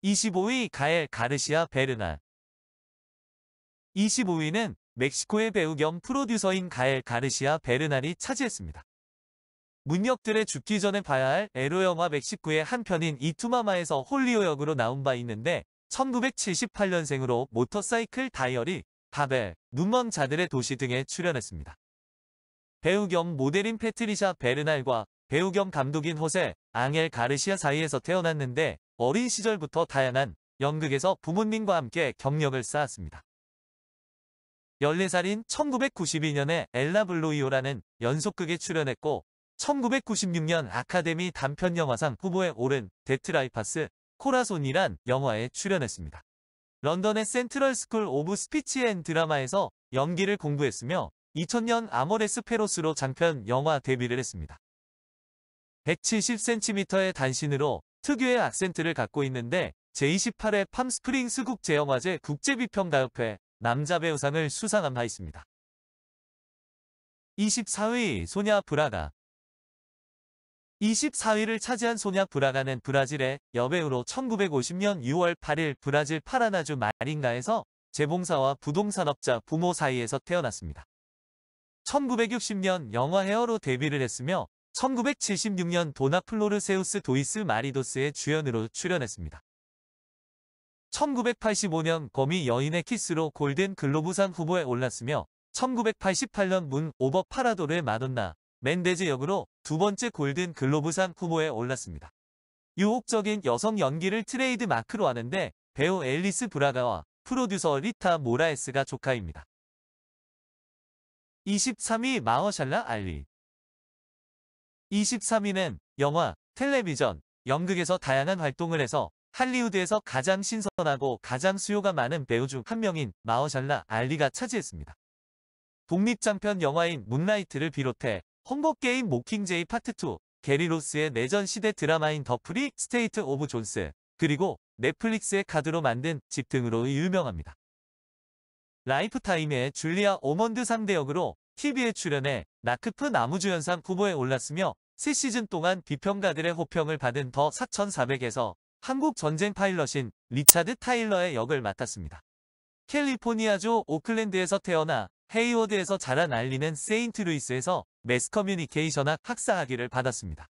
25위 가엘 가르시아 베르날. 25위는 멕시코의 배우 겸 프로듀서인 가엘 가르시아 베르날이 차지했습니다. 문역들의 죽기 전에 봐야 할 에로 영화 멕시코의 한 편인 이투마마에서 홀리오 역으로 나온 바 있는데 1978년생으로 모터사이클 다이어리, 바벨, 눈먼 자들의 도시 등에 출연했습니다. 배우 겸 모델인 패트리샤 베르날과 배우 겸 감독인 호세 앙헬 가르시아 사이에서 태어났는데 어린 시절부터 다양한 연극에서 부모님과 함께 경력을 쌓았습니다. 14살인 1992년에 엘라 블로이오라는 연속극에 출연했고 1996년 아카데미 단편영화상 후보에 오른 데트라이파스 코라손이란 영화에 출연했습니다. 런던의 센트럴 스쿨 오브 스피치 앤 드라마에서 연기를 공부했으며 2000년 아모레스 페로스로 장편 영화 데뷔를 했습니다. 170cm의 단신으로 특유의 악센트를 갖고 있는데 제28회 팜스프링스 국제영화제 국제비평가협회 남자 배우상을 수상한 바 있습니다. 24위 소냐 브라가. 24위를 차지한 소냐 브라가는 브라질의 여배우로 1950년 6월 8일 브라질 파라나주 마린가에서 재봉사와 부동산업자 부모 사이에서 태어났습니다. 1960년 영화 헤어로 데뷔를 했으며 1976년 도나플로르 세우스 도이스 마리도스의 주연으로 출연했습니다. 1985년 거미 여인의 키스로 골든 글로브상 후보에 올랐으며 1988년 문 오버 파라도르의 마돈나, 멘데즈 역으로 두 번째 골든 글로브상 후보에 올랐습니다. 유혹적인 여성 연기를 트레이드 마크로 하는데 배우 앨리스 브라가와 프로듀서 리타 모라에스가 조카입니다. 23위 마허샬라 알리. 23위는 영화, 텔레비전, 연극에서 다양한 활동을 해서 할리우드에서 가장 신선하고 가장 수요가 많은 배우 중 한 명인 마허샬라 알리가 차지했습니다. 독립장편 영화인 문라이트를 비롯해 헝거게임 모킹제이 파트 2, 게리 로스의 내전 시대 드라마인 더 프리 스테이트 오브 존스, 그리고 넷플릭스의 카드로 만든 집 등으로 유명합니다. 라이프타임의 줄리아 오먼드 상대 역으로 TV에 출연해 나크프 나무주연상 후보에 올랐으며 3시즌 동안 비평가들의 호평을 받은 더 4400에서 한국 전쟁 파일럿인 리차드 타일러의 역을 맡았습니다. 캘리포니아주 오클랜드에서 태어나 헤이워드에서 자란 알리는 세인트루이스에서 매스커뮤니케이션학 학사학위를 받았습니다.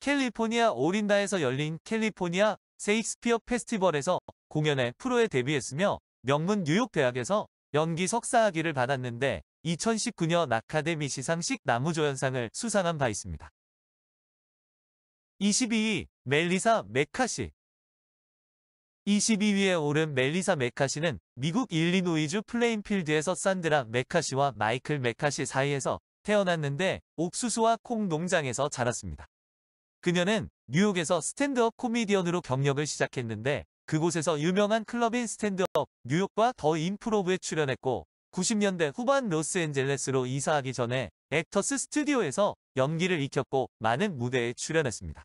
캘리포니아 오린다에서 열린 캘리포니아 세익스피어 페스티벌에서 공연에 프로에 데뷔했으며 명문 뉴욕대학에서 연기 석사학위를 받았는데 2019년 아카데미 시상식 나무조연상을 수상한 바 있습니다. 22위 멜리사 맥카시. 22위에 오른 멜리사 맥카시는 미국 일리노이주 플레인필드에서 산드라 맥카시와 마이클 맥카시 사이에서 태어났는데 옥수수와 콩 농장에서 자랐습니다. 그녀는 뉴욕에서 스탠드업 코미디언으로 경력을 시작했는데 그곳에서 유명한 클럽인 스탠드업 뉴욕과 더 임프로브에 출연했고 90년대 후반 로스앤젤레스로 이사하기 전에 액터스 스튜디오에서 연기를 익혔고 많은 무대에 출연했습니다.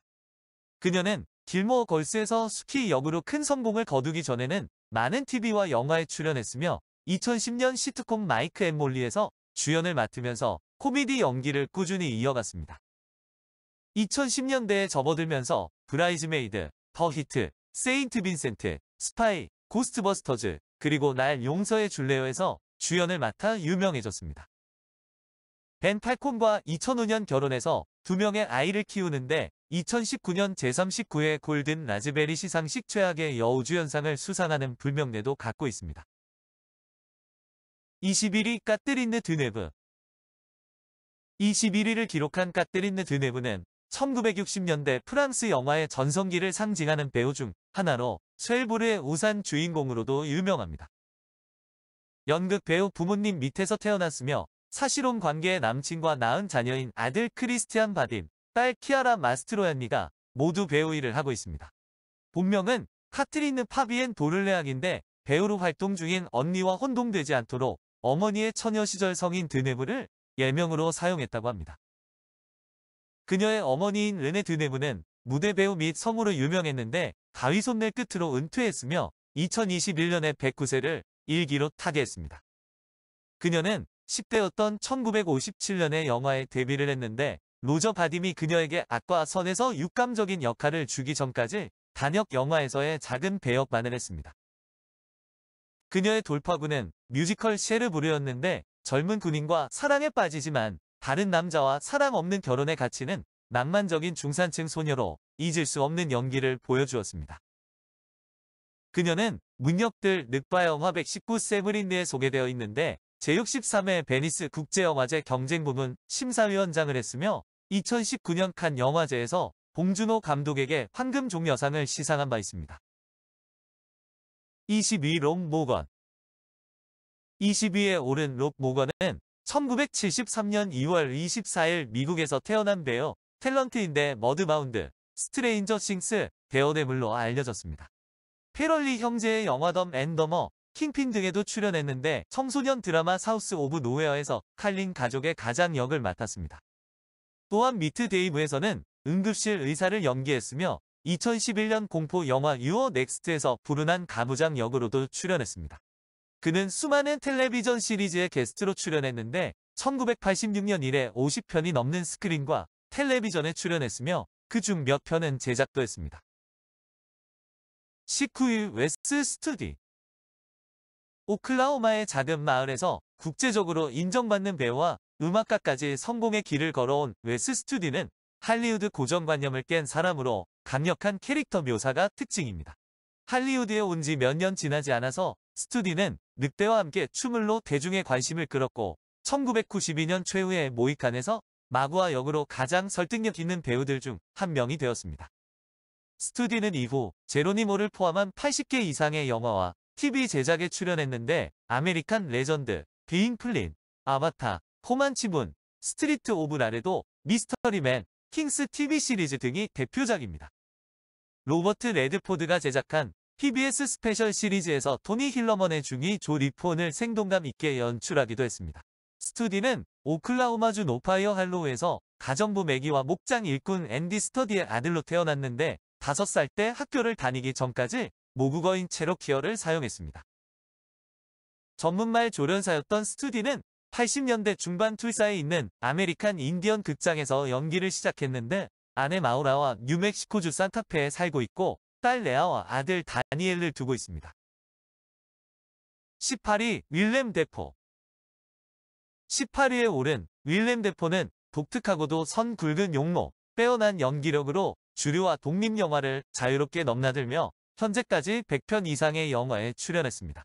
그녀는 길모어 걸스에서 수키 역으로 큰 성공을 거두기 전에는 많은 TV와 영화에 출연했으며 2010년 시트콤 마이크 앤 몰리에서 주연을 맡으면서 코미디 연기를 꾸준히 이어갔습니다. 2010년대에 접어들면서 브라이즈메이드, 더 히트, 세인트 빈센트, 스파이, 고스트버스터즈, 그리고 날 용서해 줄래요에서 주연을 맡아 유명해졌습니다. 벤 팔콘과 2005년 결혼해서 2명의 아이를 키우는데 2019년 제39회 골든 라즈베리 시상식 최악의 여우주연상을 수상하는 불명예도 갖고 있습니다. 21위 까뜨린느 드네브. 21위를 기록한 까뜨린느 드네브는 1960년대 프랑스 영화의 전성기를 상징하는 배우 중 하나로 쉘브르의 우산 주인공으로도 유명합니다. 연극 배우 부모님 밑에서 태어났으며 사실혼 관계의 남친과 낳은 자녀인 아들 크리스티안 바딤, 딸 키아라 마스트로얀니가 모두 배우 일을 하고 있습니다. 본명은 카트리느 파비엔 도를레악인데 배우로 활동 중인 언니와 혼동되지 않도록 어머니의 처녀 시절 성인 드네브를 예명으로 사용했다고 합니다. 그녀의 어머니인 르네 드네브는 무대 배우 및 성우로 유명했는데 가위손낼 끝으로 은퇴했으며 2021년에 109세를 일기로 타계했습니다. 그녀는 10대였던 1957년에 영화에 데뷔를 했는데 로저 바딤이 그녀에게 악과 선에서 육감적인 역할을 주기 전까지 단역 영화에서의 작은 배역만을 했습니다. 그녀의 돌파구는 뮤지컬 셰르부르였는데 젊은 군인과 사랑에 빠지지만 다른 남자와 사랑 없는 결혼의 가치는 낭만적인 중산층 소녀로 잊을 수 없는 연기를 보여주었습니다. 그녀는 문역들 늑바영화 119 세브린느에 소개되어 있는데 제63회 베니스 국제영화제 경쟁부문 심사위원장을 했으며 2019년 칸 영화제에서 봉준호 감독에게 황금종려상을 시상한 바 있습니다. 22. 록 모건 22에 오른 록 모건은 1973년 2월 24일 미국에서 태어난 배우, 탤런트인데 머드마운드, 스트레인저 싱스, 데어데블로 알려졌습니다. 패럴리 형제의 영화 덤 앤 더머, 킹핀 등에도 출연했는데 청소년 드라마 사우스 오브 노웨어에서 칼린 가족의 가장 역을 맡았습니다. 또한 미트 데이브에서는 응급실 의사를 연기했으며 2011년 공포 영화 유어 넥스트에서 불운한 가부장 역으로도 출연했습니다. 그는 수많은 텔레비전 시리즈에 게스트로 출연했는데 1986년 이래 50편이 넘는 스크린과 텔레비전에 출연했으며 그중 몇 편은 제작도 했습니다. 19위 웨스 스투디 오클라호마의 작은 마을에서 국제적으로 인정받는 배우와 음악가까지 성공의 길을 걸어온 웨스 스투디는 할리우드 고정관념을 깬 사람으로 강력한 캐릭터 묘사가 특징입니다. 할리우드에 온 지 몇 년 지나지 않아서 스투디는 늑대와 함께 춤을로 대중의 관심을 끌었고 1992년 최후의 모히칸에서 마구와 역으로 가장 설득력 있는 배우들 중 한 명이 되었습니다. 스투디는 이후 제로니모를 포함한 80개 이상의 영화와 TV 제작에 출연했는데 아메리칸 레전드, 비잉 플린, 아바타, 코만치문, 스트리트 오브 라레도, 미스터리맨, 킹스 TV 시리즈 등이 대표작입니다. 로버트 레드포드가 제작한 PBS 스페셜 시리즈에서 토니 힐러먼의 중위 조 리폰을 생동감 있게 연출하기도 했습니다. 스투디는 오클라호마주 노파이어 할로우에서 가정부 매기와 목장 일꾼 앤디 스터디의 아들로 태어났는데 5살 때 학교를 다니기 전까지 모국어인 체로키어를 사용했습니다. 전문말 조련사였던 스투디는 80년대 중반 tulsa에 있는 아메리칸 인디언 극장에서 연기를 시작했는데 아내 마우라와 뉴멕시코주 산타페에 살고 있고 딸 레아와 아들 다니엘을 두고 있습니다. 18위 윌렘 데포 18위에 오른 윌렘 데포는 독특하고도 선 굵은 용모, 빼어난 연기력으로 주류와 독립영화를 자유롭게 넘나들며 현재까지 100편 이상의 영화에 출연했습니다.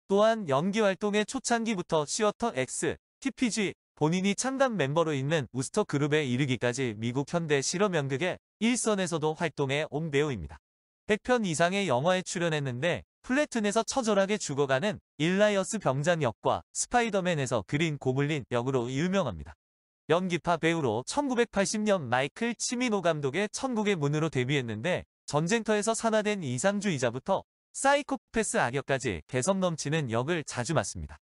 또한 연기활동의 초창기부터 시어터 X, TPG, 본인이 창단 멤버로 있는 우스터 그룹에 이르기까지 미국 현대 실험 연극의 일선에서도 활동해 온 배우입니다. 100편 이상의 영화에 출연했는데 플래툰에서 처절하게 죽어가는 일라이어스 병장 역과 스파이더맨에서 그린 고블린 역으로 유명합니다. 연기파 배우로 1980년 마이클 치미노 감독의 천국의 문으로 데뷔했는데 전쟁터에서 산화된 이상주의자부터 사이코패스 악역까지 개성 넘치는 역을 자주 맡습니다.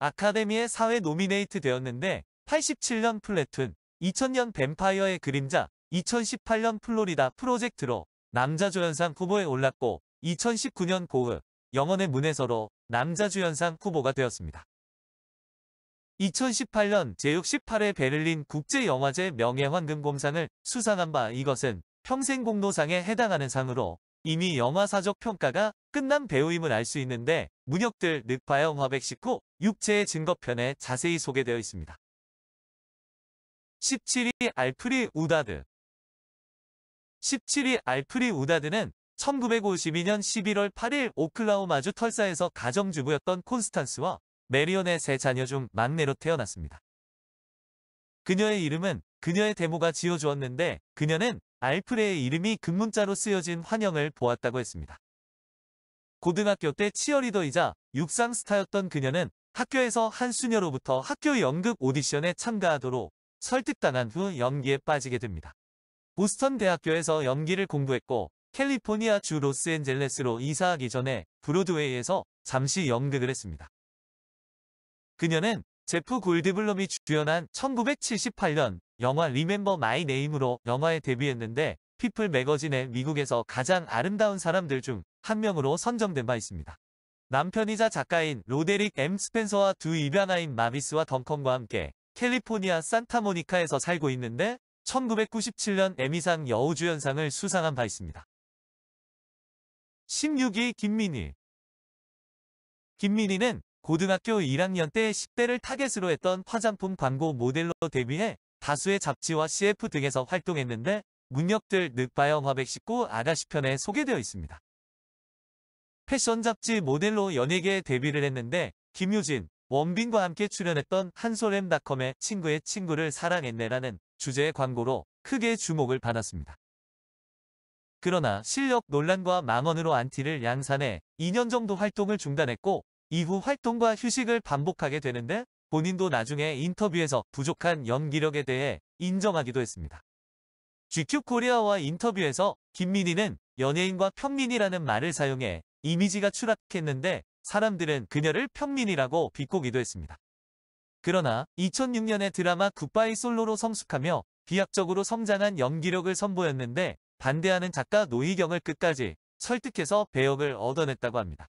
아카데미에 4회 노미네이트 되었는데 87년 플래툰, 2000년 뱀파이어의 그림자, 2018년 플로리다 프로젝트로 남자조연상 후보에 올랐고 2019년 고흐, 영혼의 문에서로 남자주연상 후보가 되었습니다. 2018년 제68회 베를린 국제영화제 명예황금곰상을 수상한 바 이것은 평생공로상에 해당하는 상으로 이미 영화사적 평가가 끝난 배우임을 알 수 있는데 문역들 늑바영화 119, 육체의 증거편에 자세히 소개되어 있습니다. 17위 알프리 우다드 17위 알프리 우다드는 1952년 11월 8일 오클라호마주 털사에서 가정주부였던 콘스탄스와 메리온의 세 자녀 중 막내로 태어났습니다. 그녀의 이름은 그녀의 대모가 지어주었는데 그녀는 알프레의 이름이 금문자로 쓰여진 환영을 보았다고 했습니다. 고등학교 때 치어리더이자 육상 스타였던 그녀는 학교에서 한 수녀로부터 학교 연극 오디션에 참가하도록 설득당한 후 연기에 빠지게 됩니다. 보스턴 대학교에서 연기를 공부했고 캘리포니아 주 로스앤젤레스로 이사하기 전에 브로드웨이에서 잠시 연극을 했습니다. 그녀는 제프 골드블럼이 주연한 1978년 영화 리멤버 마이 네임으로 영화에 데뷔했는데 피플 매거진의 미국에서 가장 아름다운 사람들 중 한 명으로 선정된 바 있습니다. 남편이자 작가인 로데릭 M. 스펜서와 두 입양아인 마비스와 덩컨과 함께 캘리포니아 산타모니카에서 살고 있는데 1997년 에미상 여우주연상을 수상한 바 있습니다. 16위 김민희. 김민희는 고등학교 1학년 때 10대를 타겟으로 했던 화장품 광고 모델로 데뷔해 다수의 잡지와 CF 등에서 활동했는데 문역들 늑바영 화백식구 아가씨 편에 소개되어 있습니다. 패션 잡지 모델로 연예계에 데뷔를 했는데 김효진, 원빈과 함께 출연했던 한솔엠닷컴의 친구의 친구를 사랑했네라는 주제의 광고로 크게 주목을 받았습니다. 그러나 실력 논란과 망언으로 안티를 양산해 2년 정도 활동을 중단했고 이후 활동과 휴식을 반복하게 되는데 본인도 나중에 인터뷰에서 부족한 연기력에 대해 인정하기도 했습니다. GQ 코리아와 인터뷰에서 김민희는 연예인과 평민이라는 말을 사용해 이미지가 추락했는데 사람들은 그녀를 평민이라고 비꼬기도 했습니다. 그러나 2006년에 드라마 굿바이 솔로로 성숙하며 비약적으로 성장한 연기력을 선보였는데 반대하는 작가 노희경을 끝까지 설득해서 배역을 얻어냈다고 합니다.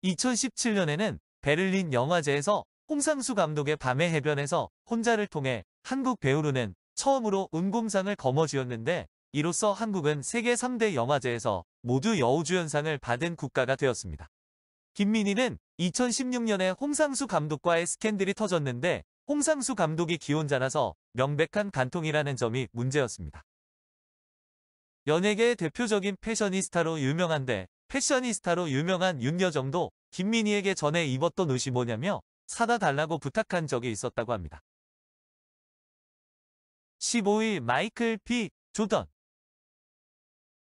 2017년에는 베를린 영화제에서 홍상수 감독의 밤의 해변에서 혼자를 통해 한국 배우로는 처음으로 은곰상을 거머쥐었는데 이로써 한국은 세계 3대 영화제에서 모두 여우주연상을 받은 국가가 되었습니다. 김민희는 2016년에 홍상수 감독과의 스캔들이 터졌는데 홍상수 감독이 기혼자라서 명백한 간통이라는 점이 문제였습니다. 연예계의 대표적인 패셔니스타로 유명한데 패셔니스타로 유명한 윤여정도 김민희에게 전에 입었던 옷이 뭐냐며 사다 달라고 부탁한 적이 있었다고 합니다. 15위 마이클 B. 조던.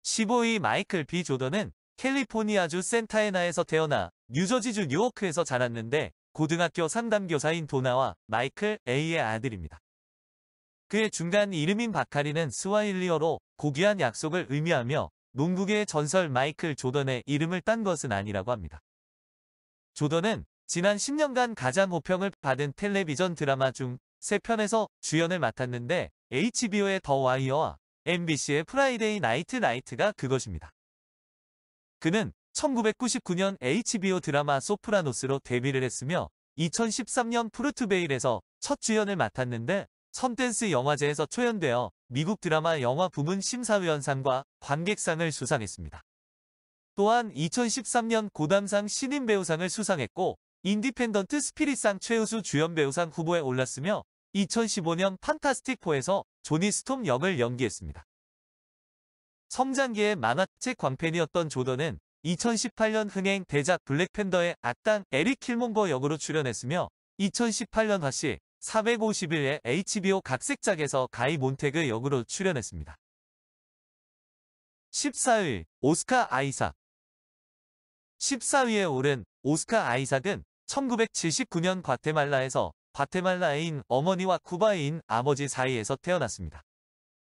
15위 마이클 B. 조던은 캘리포니아주 센타에나에서 태어나 뉴저지주 뉴워크에서 자랐는데 고등학교 상담교사인 도나와 마이클 A의 아들입니다. 그의 중간 이름인 바카리는 스와힐리어로 고귀한 약속을 의미하며 농구계의 전설 마이클 조던의 이름을 딴 것은 아니라고 합니다. 조던은 지난 10년간 가장 호평을 받은 텔레비전 드라마 중 3편에서 주연을 맡았는데 HBO의 더 와이어와 MBC의 프라이데이 나이트 나이트가 그것입니다. 그는 1999년 HBO 드라마 소프라노스로 데뷔를 했으며 2013년 프루트베일에서 첫 주연을 맡았는데 선댄스 영화제에서 초연되어 미국 드라마 영화 부문 심사위원상과 관객상을 수상했습니다. 또한 2013년 고담상 신인배우상을 수상했고 인디펜던트 스피릿상 최우수 주연배우상 후보에 올랐으며 2015년 판타스틱4에서 조니 스톰 역을 연기했습니다. 성장기의 만화책 광팬이었던 조던은 2018년 흥행 대작 블랙팬더의 악당 에릭 킬몽거 역으로 출연했으며 2018년 화씨 451의 HBO 각색작에서 가이 몬테그 역으로 출연했습니다. 14위 오스카 아이삭. 14위에 오른 오스카 아이삭은 1979년 과테말라에서 과테말라인 어머니와 쿠바인 아버지 사이에서 태어났습니다.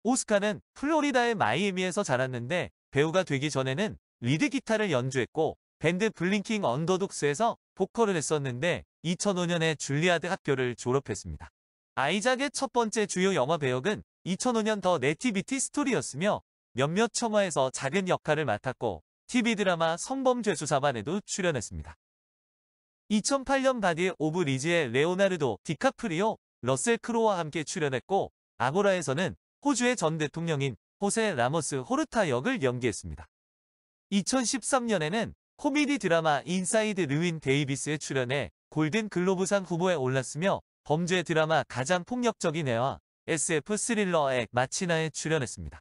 오스카는 플로리다의 마이애미에서 자랐는데 배우가 되기 전에는 리드 기타를 연주했고 밴드 블링킹 언더독스에서 보컬을 했었는데 2005년에 줄리아드 학교를 졸업했습니다. 아이작의 첫 번째 주요 영화 배역은 2005년 더 네티비티 스토리였으며 몇몇 영화에서 작은 역할을 맡았고 TV 드라마 성범죄수사반에도 출연했습니다. 2008년 바디 오브 리즈의 레오나르도 디카프리오, 러셀 크로와 함께 출연했고 아고라에서는 호주의 전 대통령인 호세 라모스 호르타 역을 연기했습니다. 2013년에는 코미디 드라마 인사이드 르윈 데이비스에 출연해 골든 글로브상 후보에 올랐으며 범죄 드라마 가장 폭력적인 애와 SF 스릴러 액 마치나에 출연했습니다.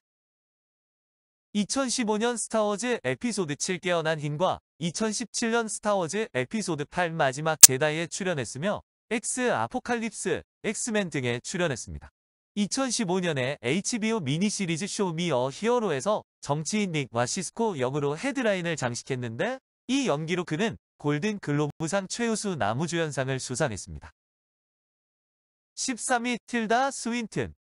2015년 스타워즈 에피소드 7 깨어난 힘과 2017년 스타워즈 에피소드 8 마지막 제다이에 출연했으며 엑스 아포칼립스, 엑스맨 등에 출연했습니다. 2015년에 HBO 미니시리즈 쇼 미 어 히어로에서 정치인 닉 와시스코 역으로 헤드라인을 장식했는데 이 연기로 그는 골든 글로브상 최우수 남우주연상을 수상했습니다. 13위 틸다 스윈튼.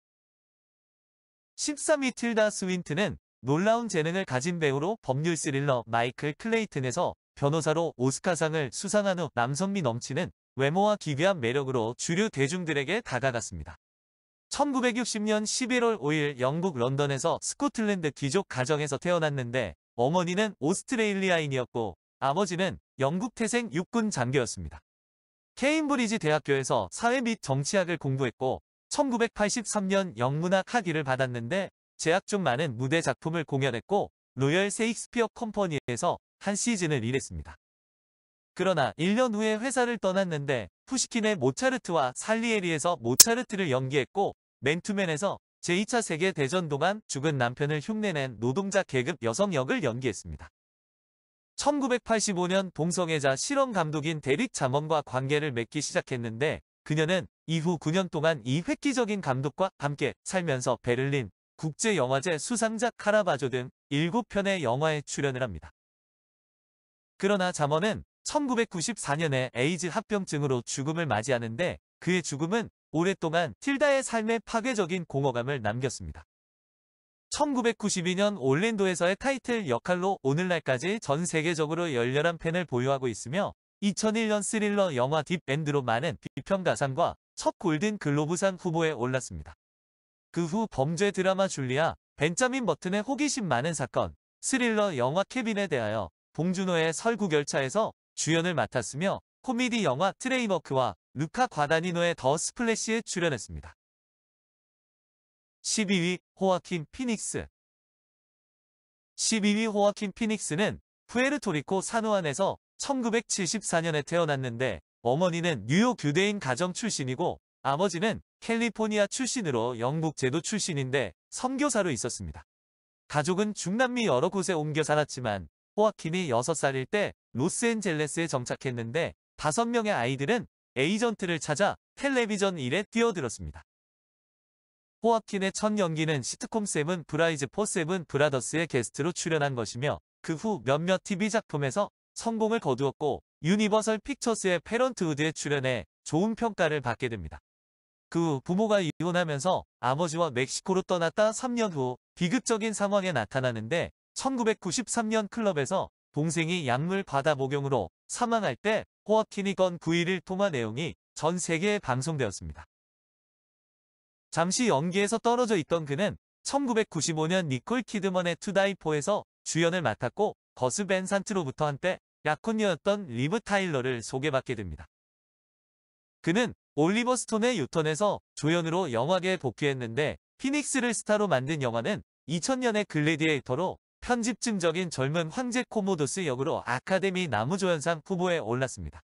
13위 틸다 스윈튼은 놀라운 재능을 가진 배우로 법률 스릴러 마이클 클레이튼에서 변호사로 오스카상을 수상한 후 남성미 넘치는 외모와 기괴한 매력으로 주류 대중들에게 다가갔습니다. 1960년 11월 5일 영국 런던에서 스코틀랜드 귀족 가정에서 태어났는데 어머니는 오스트레일리아인이었고 아버지는 영국 태생 육군 장교였습니다. 케임브리지 대학교에서 사회 및 정치학을 공부했고 1983년 영문학 학위를 받았는데 재학 중 많은 무대 작품을 공연했고 로열 세익스피어 컴퍼니에서 한 시즌을 일했습니다. 그러나 1년 후에 회사를 떠났는데 푸시킨의 모차르트와 살리에리에서 모차르트를 연기했고 맨투맨에서 제2차 세계대전 동안 죽은 남편을 흉내낸 노동자 계급 여성 역을 연기했습니다. 1985년 동성애자 실험 감독인 데릭 자먼과 관계를 맺기 시작했는데 그녀는 이후 9년 동안 이 획기적인 감독과 함께 살면서 베를린 국제영화제 수상작 카라바조 등 7편의 영화에 출연을 합니다. 그러나 자먼은 1994년에 에이즈 합병증으로 죽음을 맞이하는데 그의 죽음은 오랫동안 틸다의 삶에 파괴적인 공허감을 남겼습니다. 1992년 올랜도에서의 타이틀 역할로 오늘날까지 전 세계적으로 열렬한 팬을 보유하고 있으며 2001년 스릴러 영화 딥엔드로 많은 비평가상과 첫 골든 글로브상 후보에 올랐습니다. 그 후 범죄 드라마 줄리아, 벤자민 버튼의 호기심 많은 사건, 스릴러 영화 케빈에 대하여 봉준호의 설국열차에서 주연을 맡았으며 코미디 영화 트레이머크와 루카 과다니노의 더 스플래시에 출연했습니다. 12위 호아킨 피닉스. 12위 호아킨 피닉스는 푸에르토리코 산호안에서 1974년에 태어났는데 어머니는 뉴욕 유대인 가정 출신이고 아버지는 캘리포니아 출신으로 영국 제도 출신인데 선교사로 있었습니다. 가족은 중남미 여러 곳에 옮겨 살았지만 호아킨이 6살일 때 로스앤젤레스에 정착했는데 5명의 아이들은 에이전트를 찾아 텔레비전 일에 뛰어들었습니다. 호아킨의 첫 연기는 시트콤 세븐 브라이즈 포 세븐 브라더스의 게스트로 출연한 것이며 그 후 몇몇 TV 작품에서 성공을 거두었고 유니버설 픽처스의 패런트우드에 출연해 좋은 평가를 받게 됩니다. 그 후 부모가 이혼하면서 아버지와 멕시코로 떠났다 3년 후 비극적인 상황에 나타나는데 1993년 클럽에서 동생이 약물 과다 복용으로 사망할 때 호아킨이 건 부위를 통화 내용이 전 세계에 방송되었습니다. 잠시 연기에서 떨어져 있던 그는 1995년 니콜 키드먼의 투다이포에서 주연을 맡았고 거스 벤 산트로부터 한때 약혼녀였던 리브 타일러를 소개받게 됩니다. 그는 올리버 스톤의 유턴에서 조연으로 영화계에 복귀했는데 피닉스를 스타로 만든 영화는 2000년의 글래디에이터로 편집증적인 젊은 황제 코모도스 역으로 아카데미 남우조연상 후보에 올랐습니다.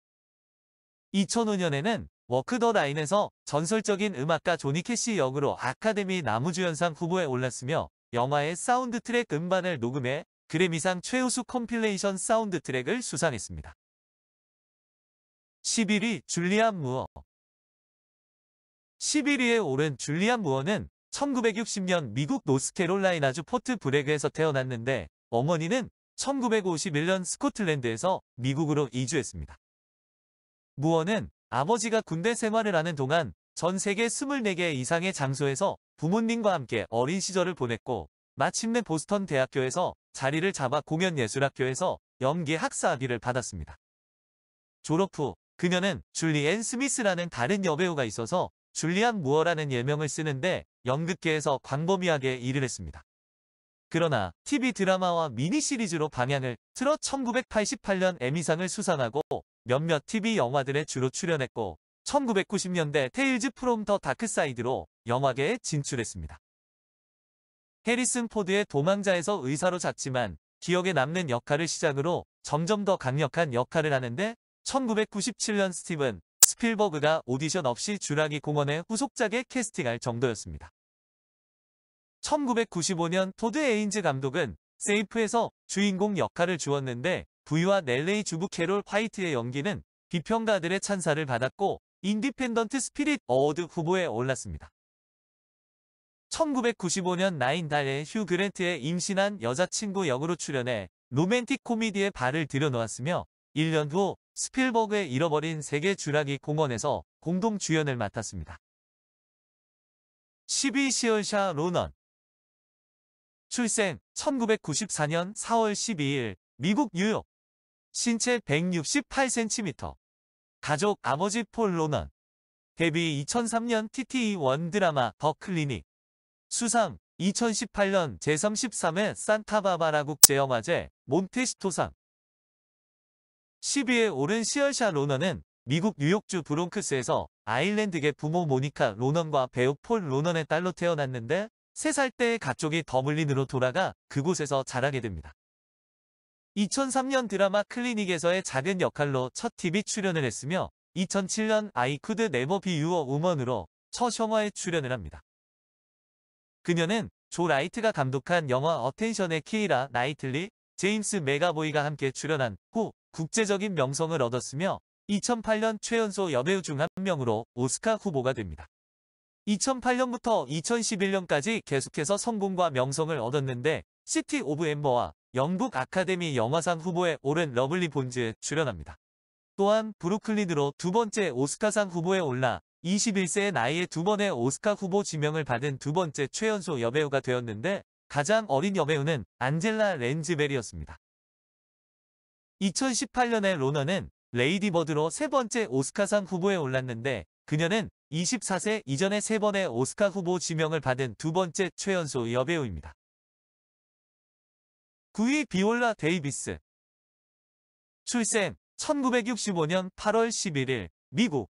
2005년에는 워크 더 라인에서 전설적인 음악가 조니 캐시 역으로 아카데미 남우주연상 후보에 올랐으며 영화의 사운드 트랙 음반을 녹음해 그래미상 최우수 컴필레이션 사운드 트랙을 수상했습니다. 11위 줄리안 무어. 11위에 오른 줄리안 무어는 1960년 미국 노스캐롤라이나주 포트 브래그에서 태어났는데 어머니는 1951년 스코틀랜드에서 미국으로 이주했습니다. 무어는 아버지가 군대 생활을 하는 동안 전 세계 24개 이상의 장소에서 부모님과 함께 어린 시절을 보냈고 마침내 보스턴 대학교에서 자리를 잡아 공연예술학교에서 연기 학사학위를 받았습니다. 졸업 후 그녀는 줄리 앤 스미스라는 다른 여배우가 있어서 줄리안 무어라는 예명을 쓰는데 연극계에서 광범위하게 일을 했습니다. 그러나 TV 드라마와 미니 시리즈로 방향을 틀어 1988년 에미상을 수상하고 몇몇 TV 영화들에 주로 출연했고 1990년대 테일즈 프롬 더 다크사이드로 영화계에 진출했습니다. 해리슨 포드의 도망자에서 의사로 작지만 기억에 남는 역할을 시작으로 점점 더 강력한 역할을 하는데 1997년 스티븐 스필버그가 오디션 없이 주라기 공원의 후속작에 캐스팅할 정도였습니다. 1995년 토드 에인즈 감독은 세이프에서 주인공 역할을 주었는데 부유와 넬레이 주부 캐롤 화이트의 연기는 비평가들의 찬사를 받았고 인디펜던트 스피릿 어워드 후보에 올랐습니다. 1995년 나인달에 휴 그랜트의 임신한 여자친구 역으로 출연해 로맨틱 코미디에 발을 들여놓았으며 1년 후 스필버그의 잃어버린 세계 주라기 공원에서 공동 주연을 맡았습니다. 12위 시얼샤 로넌. 출생 1994년 4월 12일 미국 뉴욕. 신체 168cm. 가족 아버지 폴 로넌. 데뷔 2003년 TTE1 드라마 더 클리닉. 수상 2018년 제33회 산타바바라 국제영화제 몬테시토상. 10위에 오른 시얼샤 로넌은 미국 뉴욕주 브롱크스에서 아일랜드계 부모 모니카 로넌과 배우 폴 로넌의 딸로 태어났는데 3살 때 가족이 더블린으로 돌아가 그곳에서 자라게 됩니다. 2003년 드라마 클리닉에서의 작은 역할로 첫 TV 출연을 했으며 2007년 I Could Never Be Your Woman으로 첫 영화에 출연을 합니다. 그녀는 조 라이트가 감독한 영화 어텐션의 키이라 나이틀리, 제임스 맥아보이가 함께 출연한 후 국제적인 명성을 얻었으며 2008년 최연소 여배우 중 한 명으로 오스카 후보가 됩니다. 2008년부터 2011년까지 계속해서 성공과 명성을 얻었는데 시티 오브 엠버와 영국 아카데미 영화상 후보에 오른 러블리 본즈에 출연합니다. 또한 브루클린으로 두 번째 오스카상 후보에 올라 21세의 나이에 두 번의 오스카 후보 지명을 받은 두 번째 최연소 여배우가 되었는데 가장 어린 여배우는 안젤라 랜즈베리였습니다. 2018년에 로너는 레이디 버드로 세 번째 오스카상 후보에 올랐는데 그녀는 24세 이전에 세 번의 오스카 후보 지명을 받은 두 번째 최연소 여배우입니다. 9위 비올라 데이비스. 출생 1965년 8월 11일 미국.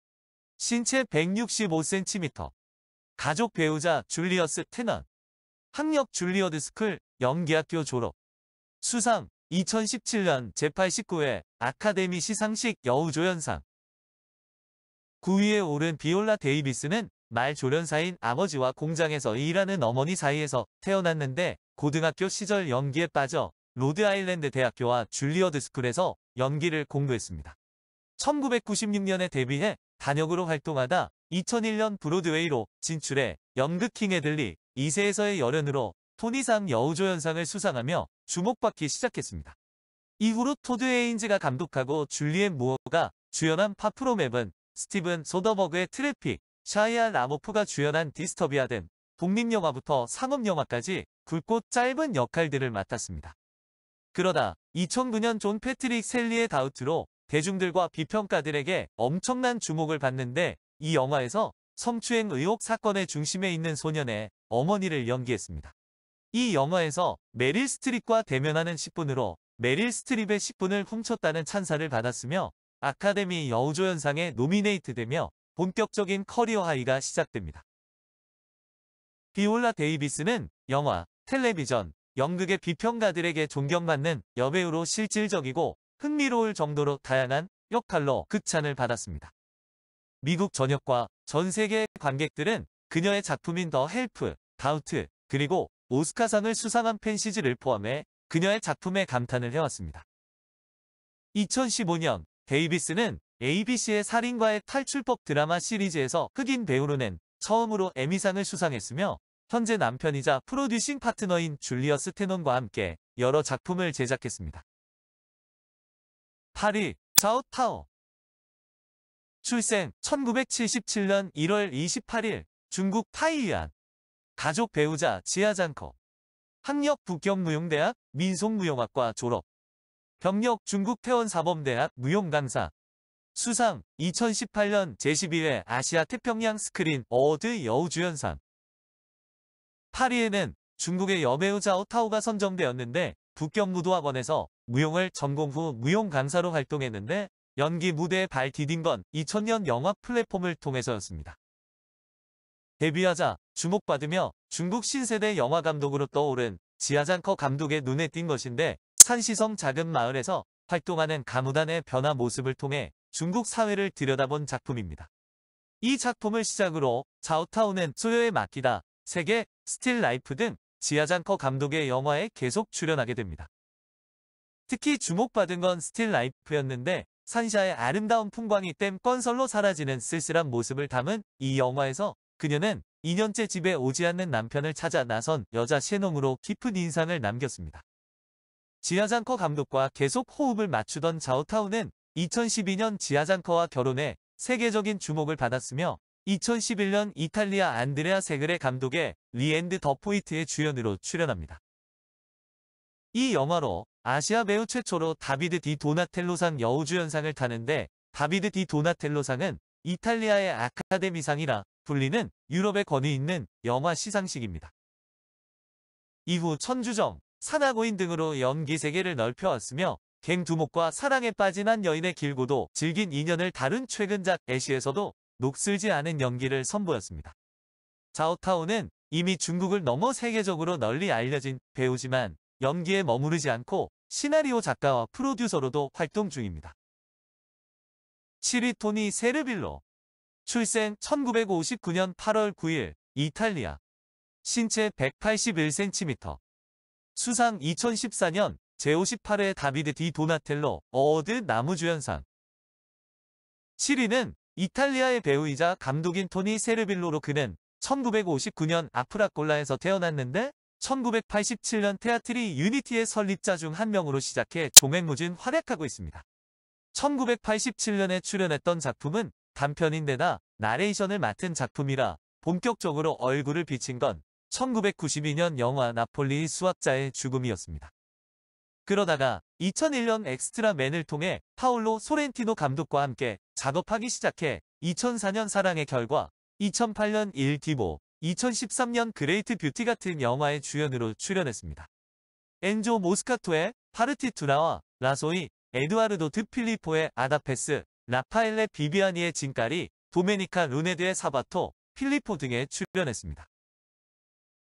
신체 165cm. 가족 배우자 줄리어스 테넌. 학력 줄리어드 스쿨 연기학교 졸업. 수상 2017년 제89회 아카데미 시상식 여우조연상. 9위에 오른 비올라 데이비스는 말조련사인 아버지와 공장에서 일하는 어머니 사이에서 태어났는데 고등학교 시절 연기에 빠져 로드아일랜드 대학교와 줄리어드 스쿨에서 연기를 공부했습니다. 1996년에 데뷔해 단역으로 활동하다 2001년 브로드웨이로 진출해 연극 킹 애들리 2세에서의 열연으로 토니상 여우조연상을 수상하며 주목받기 시작했습니다. 이후로 토드 헤인즈가 감독하고 줄리엣 무어가 주연한 파프로맵은 스티븐 소더버그의 트래픽, 샤이아 라모프가 주연한 디스터비아 등 독립영화부터 상업영화까지 굵고 짧은 역할들을 맡았습니다. 그러다 2009년 존 패트릭 셀리의 다우트로 대중들과 비평가들에게 엄청난 주목을 받는데 이 영화에서 성추행 의혹 사건의 중심에 있는 소년의 어머니를 연기했습니다. 이 영화에서 메릴 스트립과 대면하는 10분으로 메릴 스트립의 10분을 훔쳤다는 찬사를 받았으며 아카데미 여우조연상에 노미네이트되며 본격적인 커리어 하이가 시작됩니다. 비올라 데이비스는 영화, 텔레비전, 연극의 비평가들에게 존경받는 여배우로 실질적이고 흥미로울 정도로 다양한 역할로 극찬을 받았습니다. 미국 전역과 전 세계 관객들은 그녀의 작품인 더 헬프, 다우트, 그리고 오스카상을 수상한 팬시즈를 포함해 그녀의 작품에 감탄을 해왔습니다. 2015년 데이비스는 ABC의 살인과의 탈출법 드라마 시리즈에서 흑인 배우로는 처음으로 에미상을 수상했으며 현재 남편이자 프로듀싱 파트너인 줄리어스 테논과 함께 여러 작품을 제작했습니다. 8위 자오 타오. 출생 1977년 1월 28일 중국 타이유안. 가족 배우자 지아장커. 학력 북경무용대학 민속무용학과 졸업. 경력 중국 태원사범대학 무용강사. 수상 2018년 제12회 아시아 태평양 스크린 어워드 여우주연상. 8위에는 중국의 여배우 자오 타오가 선정되었는데 북경무도학원에서 무용을 전공 후 무용 강사로 활동했는데 연기 무대에 발 디딘 건 2000년 영화 플랫폼을 통해서였습니다. 데뷔하자 주목받으며 중국 신세대 영화 감독으로 떠오른 지아장커 감독의 눈에 띈 것인데 산시성 작은 마을에서 활동하는 가무단의 변화 모습을 통해 중국 사회를 들여다본 작품입니다. 이 작품을 시작으로 자오타오는 소요에 맡기다, 세계, 스틸 라이프 등 지아장커 감독의 영화에 계속 출연하게 됩니다. 특히 주목받은 건 스틸 라이프였는데 산샤의 아름다운 풍광이 땜건설로 사라지는 쓸쓸한 모습을 담은 이 영화에서 그녀는 2년째 집에 오지 않는 남편을 찾아 나선 여자 셰놈으로 깊은 인상을 남겼습니다. 지아장커 감독과 계속 호흡을 맞추던 자오타오는 2012년 지아장커와 결혼해 세계적인 주목을 받았으며 2011년 이탈리아 안드레아 세그레 감독의 리 앤드 더 포이트의 주연으로 출연합니다. 이 영화로 아시아 배우 최초로 다비드 디 도나텔로상 여우주연상을 타는데 다비드 디 도나텔로상은 이탈리아의 아카데미상이라 불리는 유럽의 권위 있는 영화 시상식입니다. 이후 천주정, 사나고인 등으로 연기 세계를 넓혀왔으며 갱 두목과 사랑에 빠진 한 여인의 길고도 질긴 인연을 다룬 최근작 애쉬에서도 녹슬지 않은 연기를 선보였습니다. 자오타오는 이미 중국을 넘어 세계적으로 널리 알려진 배우지만 연기에 머무르지 않고 시나리오 작가와 프로듀서로도 활동 중입니다. 7위 토니 세르빌로. 출생 1959년 8월 9일 이탈리아. 신체 181cm. 수상 2014년 제58회 다비드 디 도나텔로 어워드 나무주연상. 7위는 이탈리아의 배우이자 감독인 토니 세르빌로로. 그는 1959년 아프라콜라에서 태어났는데 1987년 테아트리 유니티의 설립자 중 한 명으로 시작해 종횡무진 활약하고 있습니다. 1987년에 출연했던 작품은 단편인데다 나레이션을 맡은 작품이라 본격적으로 얼굴을 비친 건 1992년 영화 나폴리 수학자의 죽음이었습니다. 그러다가 2001년 엑스트라맨을 통해 파올로 소렌티노 감독과 함께 작업하기 시작해 2004년 사랑의 결과, 2008년 일 디보, 2013년 그레이트 뷰티 같은 영화의 주연으로 출연했습니다. 엔조 모스카토의 파르티투라와 라소이, 에두아르도 드 필리포의 아다페스, 라파엘레 비비아니의 진까리, 도메니카 루네드의 사바토, 필리포 등에 출연했습니다.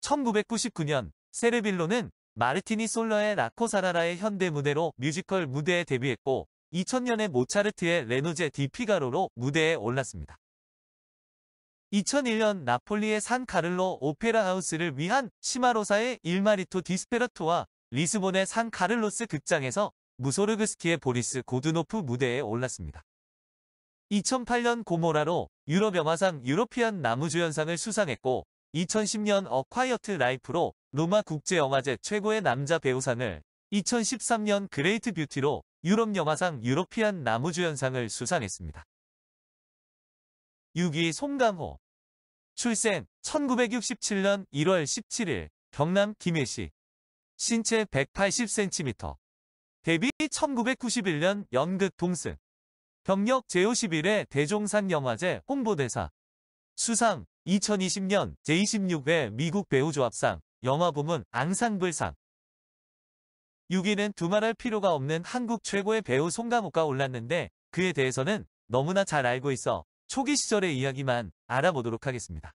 1999년 세르빌로는 마르티니 솔러의 라코사라라의 현대무대로 뮤지컬 무대에 데뷔했고 2000년에 모차르트의 레노제 디 피가로로 무대에 올랐습니다. 2001년 나폴리의 산 카를로 오페라 하우스를 위한 시마로사의 일마리토 디스페라토와 리스본의 산 카를로스 극장에서 무소르그스키의 보리스 고두노프 무대에 올랐습니다. 2008년 고모라로 유럽 영화상 유로피안 나무주연상을 수상했고 2010년 어 콰이어트 라이프로 로마 국제영화제 최고의 남자 배우상을, 2013년 그레이트 뷰티로 유럽 영화상 유로피안 나무주연상을 수상했습니다. 6위 송강호. 출생 1967년 1월 17일 경남 김해시. 신체 180cm. 데뷔 1991년 연극 동승. 경력 제51회 대종상 영화제 홍보대사. 수상 2020년 제26회 미국 배우조합상 영화부문 앙상블상. 6위는 두말할 필요가 없는 한국 최고의 배우 송강호가 올랐는데 그에 대해서는 너무나 잘 알고 있어 초기 시절의 이야기만 알아보도록 하겠습니다.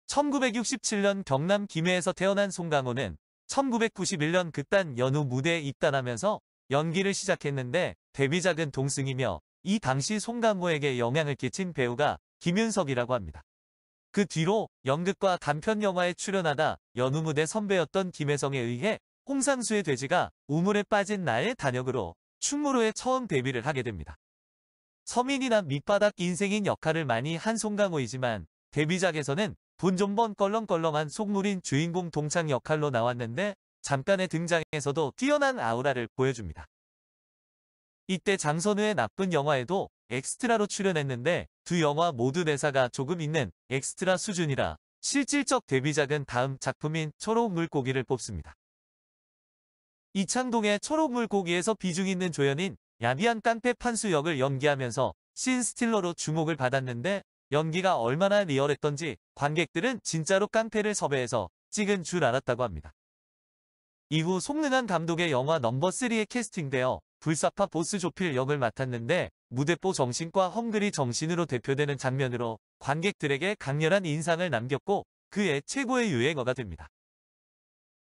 1967년 경남 김해에서 태어난 송강호는 1991년 극단 연우 무대에 입단하면서 연기를 시작했는데 데뷔작은 동승이며 이 당시 송강호에게 영향을 끼친 배우가 김윤석이라고 합니다. 그 뒤로 연극과 단편 영화에 출연하다 연우 무대 선배였던 김혜성에 의해 홍상수의 돼지가 우물에 빠진 나의 단역으로 충무로에 처음 데뷔를 하게 됩니다. 서민이나 밑바닥 인생인 역할을 많이 한 송강호이지만 데뷔작에서는 본존번 껄렁껄렁한 속물인 주인공 동창 역할로 나왔는데 잠깐의 등장에서도 뛰어난 아우라를 보여줍니다. 이때 장선우의 나쁜 영화에도 엑스트라로 출연했는데 두 영화 모두 대사가 조금 있는 엑스트라 수준이라 실질적 데뷔작은 다음 작품인 초록 물고기를 뽑습니다. 이창동의 초록 물고기에서 비중 있는 조연인 야비한 깡패 판수 역을 연기하면서 신 스틸러로 주목을 받았는데 연기가 얼마나 리얼했던지 관객들은 진짜로 깡패를 섭외해서 찍은 줄 알았다고 합니다. 이후 송능한 감독의 영화 넘버3에 캐스팅되어 불사파 보스 조필 역을 맡았는데 무대뽀 정신과 헝그리 정신으로 대표되는 장면으로 관객들에게 강렬한 인상을 남겼고 그의 최고의 유행어가 됩니다.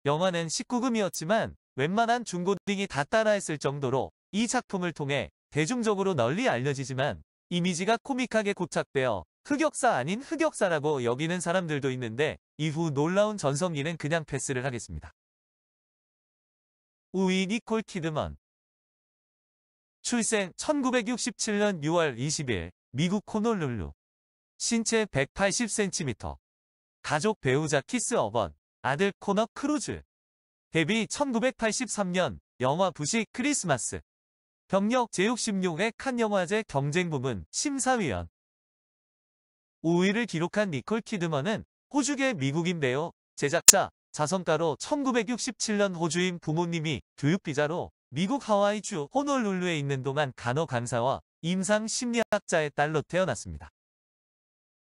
영화는 19금이었지만 웬만한 중고딩이 다 따라했을 정도로 이 작품을 통해 대중적으로 널리 알려지지만 이미지가 코믹하게 고착되어 흑역사 아닌 흑역사라고 여기는 사람들도 있는데 이후 놀라운 전성기는 그냥 패스를 하겠습니다. 5위 니콜 키드먼. 출생 1967년 6월 20일 미국 호놀룰루. 신체 180cm. 가족 배우자 키스 어번, 아들 코너 크루즈. 데뷔 1983년 영화 부시 크리스마스. 경력 제66회 칸 영화제 경쟁 부문 심사위원. 5위를 기록한 니콜 키드먼은 호주계 미국인 배우, 제작자, 자선가로 1967년 호주인 부모님이 교육비자로 미국 하와이주 호놀룰루에 있는 동안 간호 강사와 임상 심리학자의 딸로 태어났습니다.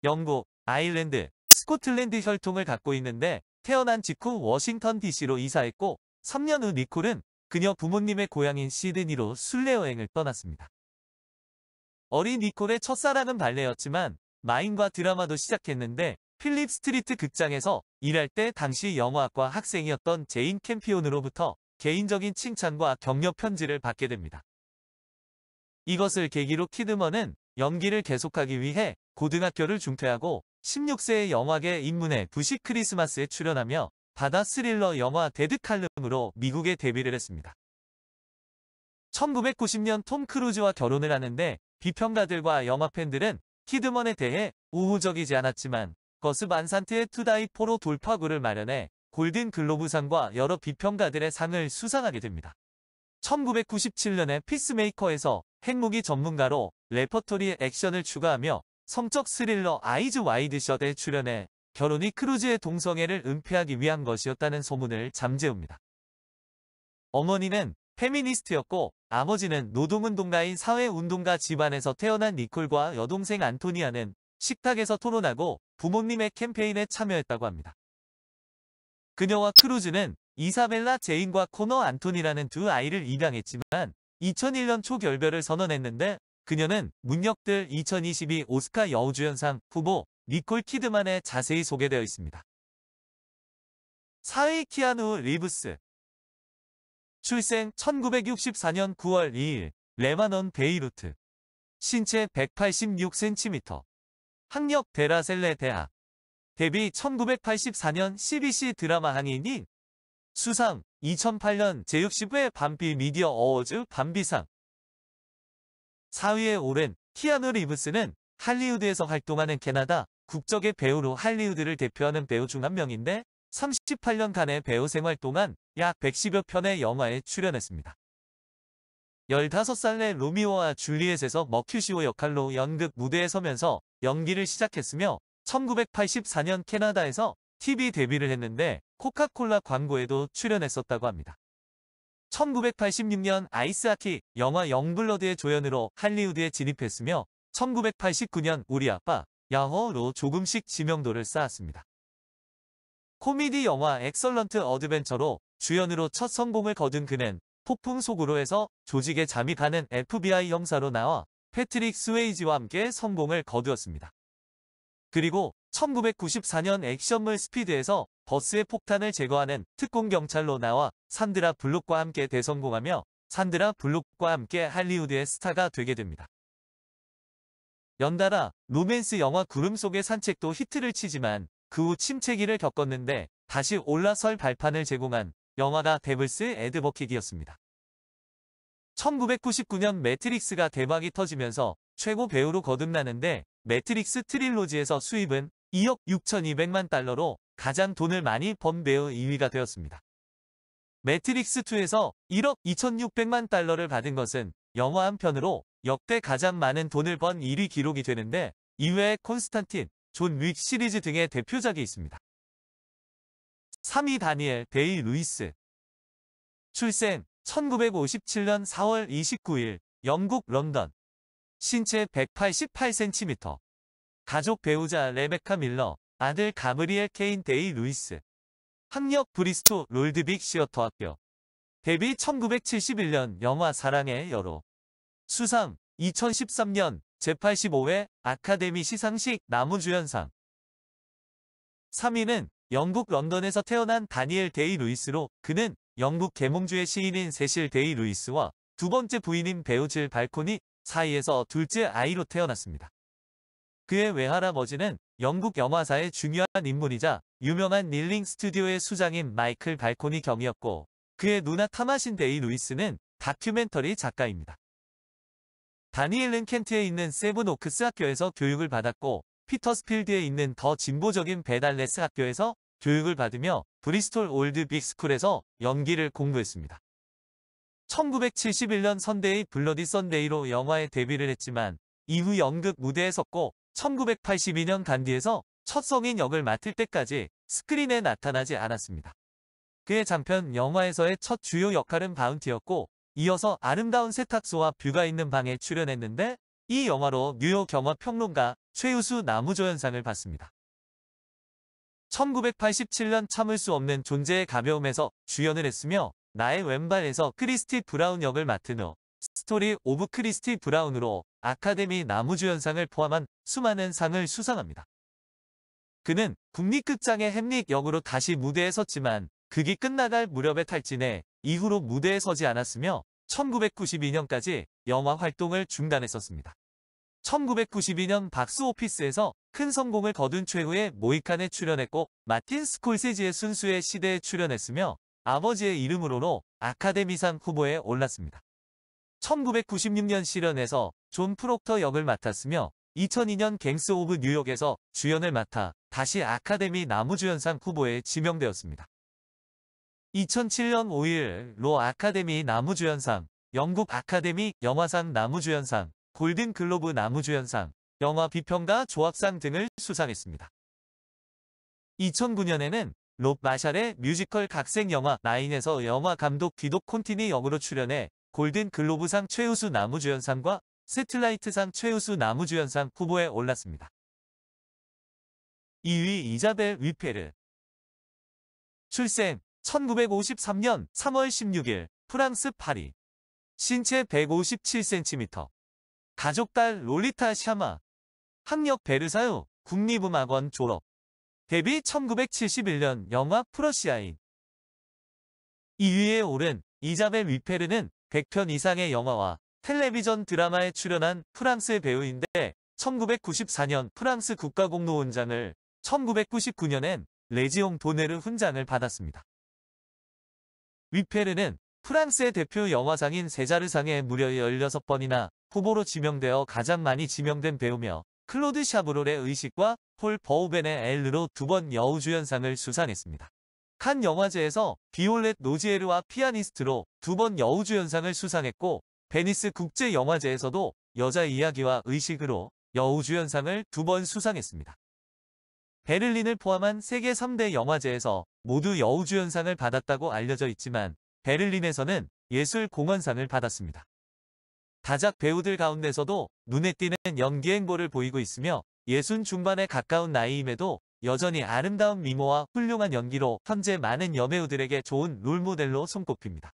영국, 아일랜드, 스코틀랜드 혈통을 갖고 있는데 태어난 직후 워싱턴 DC로 이사했고 3년 후 니콜은 그녀 부모님의 고향인 시드니로 순례 여행을 떠났습니다. 어린 니콜의 첫사랑은 발레였지만 마인과 드라마도 시작했는데 필립 스트리트 극장에서 일할 때 당시 영화학과 학생이었던 제인 캠피온으로부터 개인적인 칭찬과 격려 편지를 받게 됩니다. 이것을 계기로 키드먼은 연기를 계속하기 위해 고등학교를 중퇴하고 16세의 영화계 입문해 부시 크리스마스에 출연하며 바다 스릴러 영화 데드 칼럼으로 미국에 데뷔를 했습니다. 1990년 톰 크루즈와 결혼을 하는데 비평가들과 영화 팬들은 키드먼에 대해 우호적이지 않았지만 거스 반산트의 투다이 포로 돌파구를 마련해 골든 글로브상과 여러 비평가들의 상을 수상하게 됩니다. 1997년에 피스메이커에서 핵무기 전문가로 레퍼토리에 액션을 추가하며 성적 스릴러 아이즈 와이드 셧에 출연해 결혼이 크루즈의 동성애를 은폐하기 위한 것이었다는 소문을 잠재웁니다. 어머니는 페미니스트였고 아버지는 노동운동가인 사회운동가 집안에서 태어난 니콜과 여동생 안토니아는 식탁에서 토론하고 부모님의 캠페인에 참여했다고 합니다. 그녀와 크루즈는 이사벨라 제인과 코너 안토니라는 두 아이를 입양했지만 2001년 초 결별을 선언했는데 그녀는 문역들 2022 오스카 여우주연상 후보 니콜 키드만에 자세히 소개되어 있습니다. 4위 키아누 리브스. 출생 1964년 9월 2일 레바논 베이루트. 신체 186cm. 학력 데라셀레 대학. 데뷔 1984년 CBC 드라마 항인인. 수상 2008년 제60회 밤비 미디어 어워즈 밤비상. 4위에 오른 키아누 리브스는 할리우드에서 활동하는 캐나다 국적의 배우로 할리우드를 대표하는 배우 중 한 명인데 38년간의 배우 생활 동안 약 110여 편의 영화에 출연했습니다. 15살의 로미오와 줄리엣에서 머큐시오 역할로 연극 무대에 서면서 연기를 시작했으며 1984년 캐나다에서 TV 데뷔를 했는데 코카콜라 광고에도 출연했었다고 합니다. 1986년 아이스하키 영화 영블러드의 조연으로 할리우드에 진입했으며 1989년 우리 아빠 야호로 조금씩 지명도를 쌓았습니다. 코미디 영화 엑설런트 어드벤처로 주연으로 첫 성공을 거둔 그는 폭풍 속으로에서 조직에 잠입하는 FBI 형사로 나와 패트릭 스웨이지와 함께 성공을 거두었습니다. 그리고 1994년 액션물 스피드에서 버스의 폭탄을 제거하는 특공 경찰로 나와 산드라 블록과 함께 대성공하며 산드라 블록과 함께 할리우드의 스타가 되게 됩니다. 연달아 로맨스 영화 구름 속의 산책도 히트를 치지만 그 후 침체기를 겪었는데 다시 올라설 발판을 제공한 영화가 데블스 애드버킷이었습니다. 1999년 매트릭스가 대박이 터지면서 최고 배우로 거듭나는데 매트릭스 트릴로지에서 수입은 2억 6,200만 달러로 가장 돈을 많이 번 배우 2위가 되었습니다. 매트릭스2에서 1억 2,600만 달러를 받은 것은 영화 한 편으로 역대 가장 많은 돈을 번 1위 기록이 되는데 이외에 콘스탄틴, 존 윅 시리즈 등의 대표작이 있습니다. 3위 다니엘 데이 루이스. 출생 1957년 4월 29일 영국 런던. 신체 188cm. 가족 배우자 레베카 밀러, 아들 가브리엘 케인 데이 루이스. 학력 브리스톨 롤드빅 시어터 학교. 데뷔 1971년 영화 사랑의 여로. 수상 2013년 제85회 아카데미 시상식 나무주연상. 3위는 영국 런던에서 태어난 다니엘 데이 루이스로 그는 영국 계몽주의 시인인 세실 데이 루이스와 두 번째 부인인 배우 질 발코니 사이에서 둘째 아이로 태어났습니다. 그의 외할아버지는 영국 영화사의 중요한 인물이자 유명한 닐링 스튜디오의 수장인 마이클 발코니 경이었고 그의 누나 타마신 데이 루이스는 다큐멘터리 작가입니다. 다니엘은 켄트에 있는 세븐 오크스 학교에서 교육을 받았고 피터스필드에 있는 더 진보적인 베달레스 학교에서 교육을 받으며 브리스톨 올드 빅스쿨에서 연기를 공부했습니다. 1971년 선데이 블러디 선데이로 영화에 데뷔를 했지만 이후 연극 무대에 섰고 1982년 간디에서 첫 성인 역을 맡을 때까지 스크린에 나타나지 않았습니다. 그의 장편 영화에서의 첫 주요 역할은 바운티였고 이어서 아름다운 세탁소와 뷰가 있는 방에 출연했는데 이 영화로 뉴욕 영화 평론가 최우수 나무조연상을 받습니다. 1987년 참을 수 없는 존재의 가벼움에서 주연을 했으며 나의 왼발에서 크리스티 브라운 역을 맡은 후 스토리 오브 크리스티 브라운으로 아카데미 나무주연상을 포함한 수많은 상을 수상합니다. 그는 국립극장의 햄릿 역으로 다시 무대에 섰지만 극이 끝나갈 무렵에 탈진해 이후로 무대에 서지 않았으며 1992년까지 영화 활동을 중단했었습니다. 1992년 박스오피스에서 큰 성공을 거둔 최후의 모히칸에 출연했고 마틴 스콜세지의 순수의 시대에 출연했으며 아버지의 이름으로로 아카데미상 후보에 올랐습니다. 1996년 실연에서 존 프록터 역을 맡았으며 2002년 갱스 오브 뉴욕에서 주연을 맡아 다시 아카데미 남우주연상 후보에 지명되었습니다. 2007년 5일 아카데미 남우주연상, 영국 아카데미 영화상 남우주연상, 골든 글로브 남우주연상, 영화 비평가 조합상 등을 수상했습니다. 2009년에는 롭 마샬의 뮤지컬 각색 영화 나인에서 영화 감독 디독 콘티니 역으로 출연해 골든 글로브상 최우수 남우주연상과 새틀라이트상 최우수 남우주연상 후보에 올랐습니다. 2위 이자벨 위페르. 출생 1953년 3월 16일 프랑스 파리. 신체 157cm. 가족딸 롤리타 샤마. 학력 베르사유 국립음악원 졸업. 데뷔 1971년 영화 프러시아인. 2위에 오른 이자벨 위페르는 100편 이상의 영화와 텔레비전 드라마에 출연한 프랑스 배우인데 1994년 프랑스 국가공로훈장을 1999년엔 레지옹 도네르 훈장을 받았습니다. 위페르는 프랑스의 대표 영화상인 세자르상에 무려 16번이나 후보로 지명되어 가장 많이 지명된 배우며 클로드 샤브롤의 의식과 폴 버우벤의 엘르로 2번 여우주연상을 수상했습니다. 칸 영화제에서 비올렛 노지에르와 피아니스트로 2번 여우주연상을 수상했고 베니스 국제영화제에서도 여자 이야기와 의식으로 여우주연상을 2번 수상했습니다. 베를린을 포함한 세계 3대 영화제에서 모두 여우주연상을 받았다고 알려져 있지만 베를린에서는 예술공헌상을 받았습니다. 다작 배우들 가운데서도 눈에 띄는 연기 행보를 보이고 있으며 60 중반에 가까운 나이임에도 여전히 아름다운 미모와 훌륭한 연기로 현재 많은 여배우들에게 좋은 롤모델로 손꼽힙니다.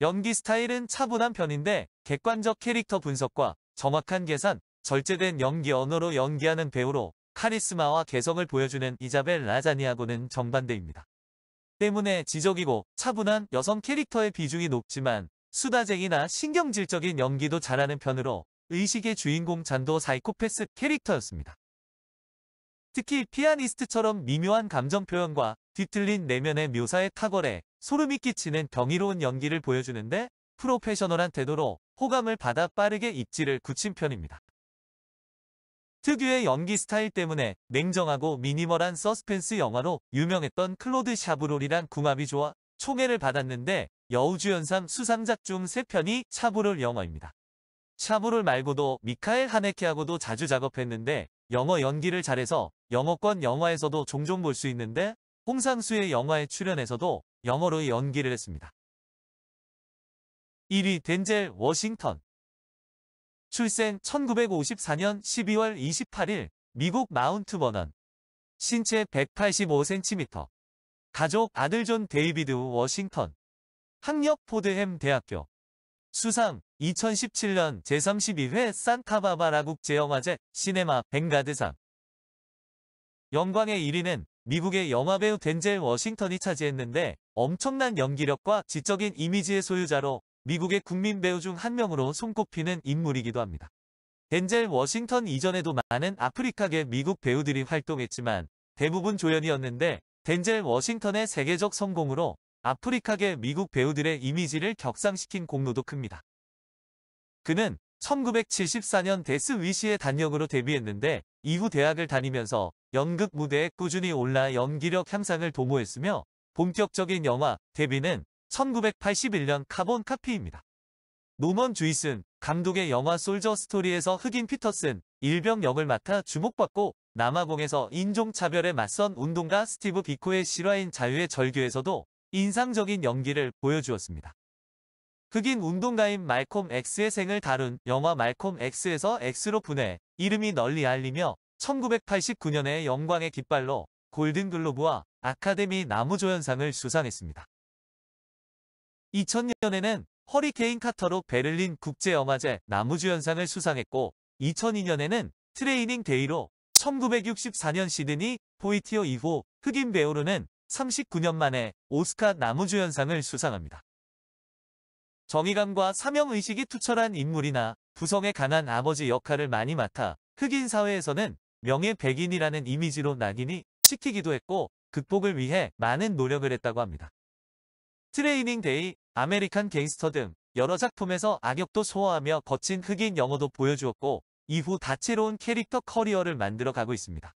연기 스타일은 차분한 편인데 객관적 캐릭터 분석과 정확한 계산, 절제된 연기 언어로 연기하는 배우로 카리스마와 개성을 보여주는 이자벨 라자니하고는 정반대입니다. 때문에 지적이고 차분한 여성 캐릭터의 비중이 높지만 수다쟁이나 신경질적인 연기도 잘하는 편으로 의식의 주인공 잔도 사이코패스 캐릭터였습니다. 특히 피아니스트처럼 미묘한 감정 표현과 뒤틀린 내면의 묘사에 탁월해 소름이 끼치는 경이로운 연기를 보여주는데 프로페셔널한 태도로 호감을 받아 빠르게 입지를 굳힌 편입니다. 특유의 연기 스타일 때문에 냉정하고 미니멀한 서스펜스 영화로 유명했던 클로드 샤브롤이란 궁합이 좋아 총애를 받았는데 여우주연상 수상작 중 3편이 샤브롤 영화입니다. 샤브롤 말고도 미카엘 하네케하고도 자주 작업했는데 영어 연기를 잘해서 영어권 영화에서도 종종 볼 수 있는데 홍상수의 영화에 출연해서도 영어로 연기를 했습니다. 1위 덴젤 워싱턴. 출생 1954년 12월 28일 미국 마운트 버넌. 신체 185cm. 가족 아들 존 데이비드 워싱턴. 학력 포드햄 대학교. 수상 2017년 제32회 산타바바라 국제영화제 시네마 벵가드상. 영광의 1위는 미국의 영화배우 덴젤 워싱턴이 차지했는데 엄청난 연기력과 지적인 이미지의 소유자로 미국의 국민 배우 중 한 명으로 손꼽히는 인물이기도 합니다. 덴젤 워싱턴 이전에도 많은 아프리카계 미국 배우들이 활동했지만 대부분 조연이었는데 덴젤 워싱턴의 세계적 성공으로 아프리카계 미국 배우들의 이미지를 격상시킨 공로도 큽니다. 그는 1974년 데스 위시의 단역으로 데뷔했는데 이후 대학을 다니면서 연극 무대에 꾸준히 올라 연기력 향상을 도모했으며 본격적인 영화 데뷔는 1981년 카본 카피입니다. 노먼 주이슨 감독의 영화 솔저 스토리에서 흑인 피터슨 일병 역을 맡아 주목받고 남아공에서 인종차별에 맞선 운동가 스티브 비코의 실화인 자유의 절규에서도 인상적인 연기를 보여주었습니다. 흑인 운동가인 말콤 X의 생을 다룬 영화 말콤 X에서 X로 분해 이름이 널리 알리며 1989년에 영광의 깃발로 골든글로브와 아카데미 남우조연상을 수상했습니다. 2000년에는 허리케인 카터로 베를린 국제영화제 남우주연상을 수상했고 2002년에는 트레이닝 데이로 1964년 시드니 포이티어 이후 흑인 배우로는 39년 만에 오스카 남우주연상을 수상합니다. 정의감과 사명의식이 투철한 인물이나 부성에 관한 아버지 역할을 많이 맡아 흑인 사회에서는 명예백인이라는 이미지로 낙인이 찍히기도 했고 극복을 위해 많은 노력을 했다고 합니다. 트레이닝 데이, 아메리칸 갱스터 등 여러 작품에서 악역도 소화하며 거친 흑인 영어도 보여주었고 이후 다채로운 캐릭터 커리어를 만들어 가고 있습니다.